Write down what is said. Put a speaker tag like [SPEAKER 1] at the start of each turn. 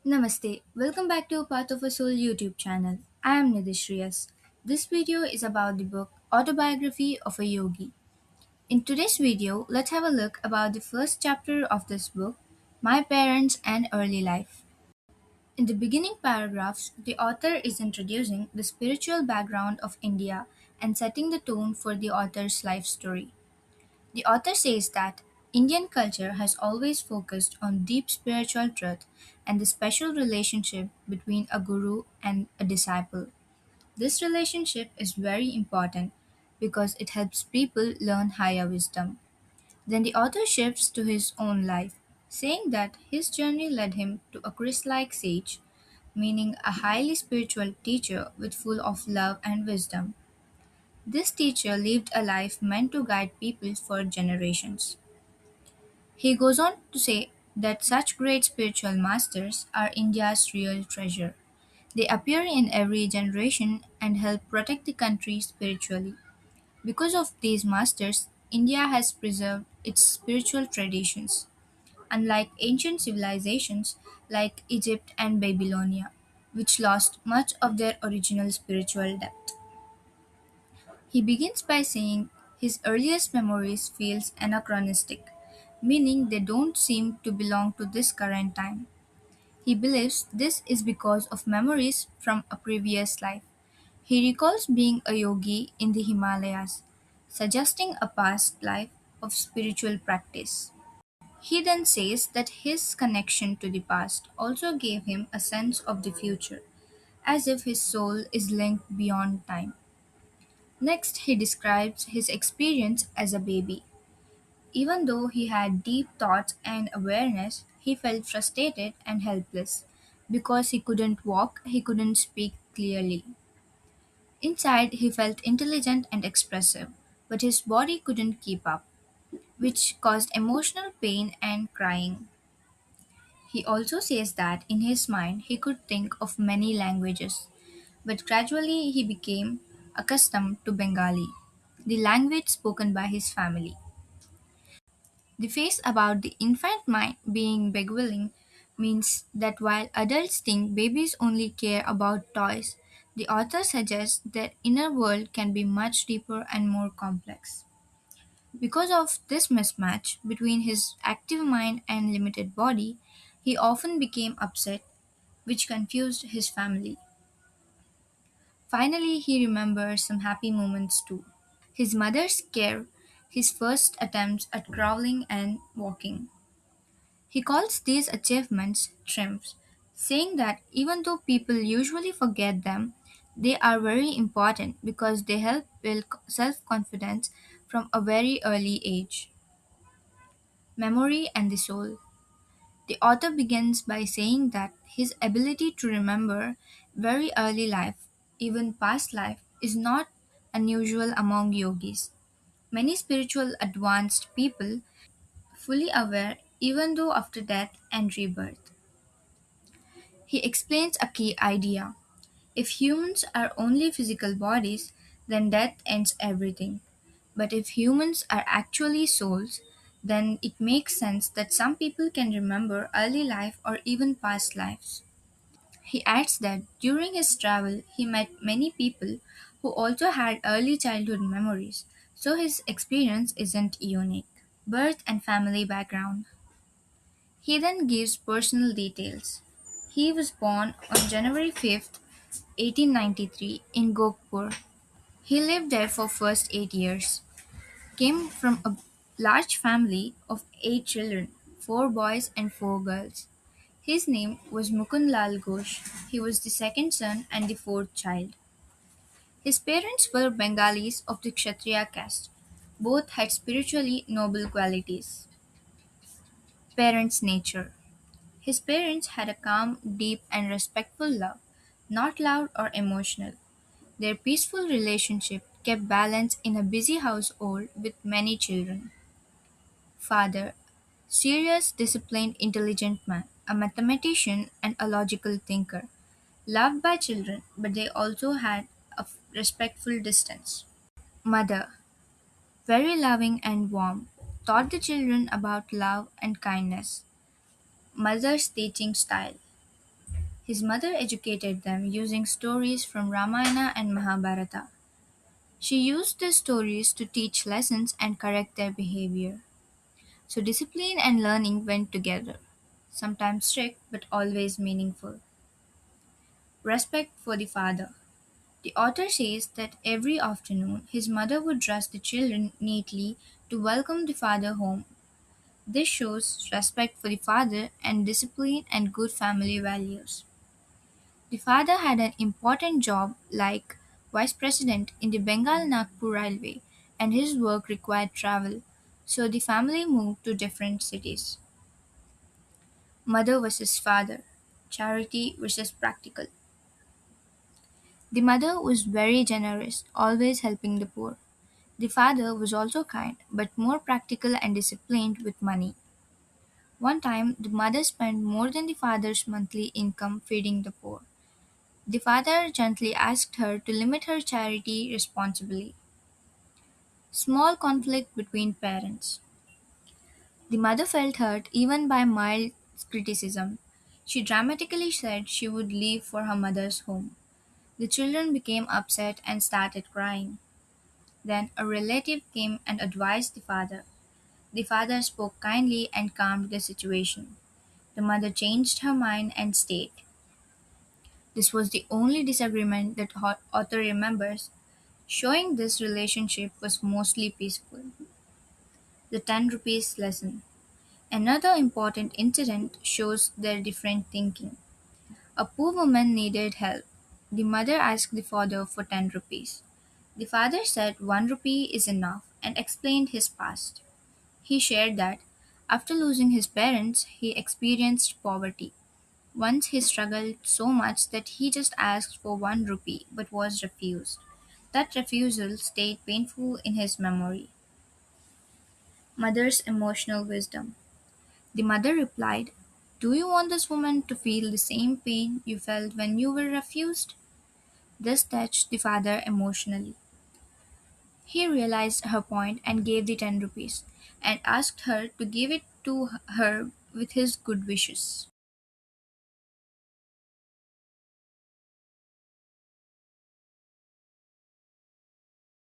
[SPEAKER 1] Namaste. Welcome back to Path of a Soul YouTube channel. I am Nidhishriyas. This video is about the book Autobiography of a Yogi. In today's video, let's have a look about the first chapter of this book, My Parents and Early Life. In the beginning paragraphs, the author is introducing the spiritual background of India and setting the tone for the author's life story. The author says that Indian culture has always focused on deep spiritual truth and the special relationship between a guru and a disciple. This relationship is very important because it helps people learn higher wisdom. Then the author shifts to his own life, saying that his journey led him to a Christ like sage, meaning a highly spiritual teacher with full of love and wisdom. This teacher lived a life meant to guide people for generations. He goes on to say that such great spiritual masters are India's real treasure. They appear in every generation and help protect the country spiritually. Because of these masters, India has preserved its spiritual traditions, unlike ancient civilizations like Egypt and Babylonia, which lost much of their original spiritual depth. He begins by saying his earliest memories feels anachronistic, meaning they don't seem to belong to this current time. He believes this is because of memories from a previous life. He recalls being a yogi in the Himalayas, suggesting a past life of spiritual practice. He then says that his connection to the past also gave him a sense of the future, as if his soul is linked beyond time. Next, he describes his experience as a baby. Even though he had deep thoughts and awareness, he felt frustrated and helpless because he couldn't walk, he couldn't speak clearly. Inside, he felt intelligent and expressive, but his body couldn't keep up, which caused emotional pain and crying. He also says that in his mind he could think of many languages, but gradually he became accustomed to Bengali, the language spoken by his family. The phase about the infant mind being begwilling means that while adults think babies only care about toys, the author suggests their inner world can be much deeper and more complex. Because of this mismatch between his active mind and limited body, he often became upset, which confused his family. Finally, he remembers some happy moments too. His mother's care, his first attempts at crawling and walking. He calls these achievements triumphs, saying that even though people usually forget them, they are very important because they help build self confidence from a very early age. Memory and the soul. The author begins by saying that his ability to remember very early life, even past life, is not unusual among yogis. Many spiritual advanced people fully aware even though after death and rebirth. He explains a key idea. If humans are only physical bodies, then death ends everything. But if humans are actually souls, then it makes sense that some people can remember early life or even past lives. He adds that during his travel, he met many people who also had early childhood memories, so his experience isn't unique. Birth and family background. He then gives personal details. He was born on January 5th, 1893 in Gokpur. He lived there for first 8 years. Came from a large family of 8 children, 4 boys and 4 girls. His name was Mukund Lal Ghosh. He was the second son and the fourth child. His parents were Bengalis of the Kshatriya caste. Both had spiritually noble qualities. Parents' nature. His parents had a calm, deep, and respectful love, not loud or emotional. Their peaceful relationship kept balance in a busy household with many children. Father, serious, disciplined, intelligent man, a mathematician and a logical thinker, loved by children, but they also had a respectful distance. Mother, very loving and warm, taught the children about love and kindness. Mother's teaching style. His mother educated them using stories from Ramayana and Mahabharata. She used these stories to teach lessons and correct their behavior. So discipline and learning went together, sometimes strict but always meaningful. Respect for the father. The author says that every afternoon his mother would dress the children neatly to welcome the father home. This shows respect for the father and discipline and good family values. The father had an important job like vice president in the Bengal Nagpur Railway, and his work required travel, so the family moved to different cities. Mother versus father, charity versus practical. The mother was very generous, always helping the poor. The father was also kind, but more practical and disciplined with money. One time, the mother spent more than the father's monthly income feeding the poor. The father gently asked her to limit her charity responsibly. Small conflict between parents. The mother felt hurt even by mild criticism. She dramatically said she would leave for her mother's home. The children became upset and started crying. Then a relative came and advised the father. The father spoke kindly and calmed the situation. The mother changed her mind and stayed. This was the only disagreement that author remembers, showing this relationship was mostly peaceful. The 10 rupees lesson. Another important incident shows their different thinking. A poor woman needed help. The mother asked the father for 10 rupees. The father said 1 rupee is enough and explained his past. He shared that after losing his parents, he experienced poverty. Once he struggled so much that he just asked for 1 rupee but was refused. That refusal stayed painful in his memory. Mother's emotional wisdom. The mother replied, "Do you want this woman to feel the same pain you felt when you were refused?" This touched the father emotionally. He realized her point and gave the 10 rupees and asked her to give it to her with his good wishes.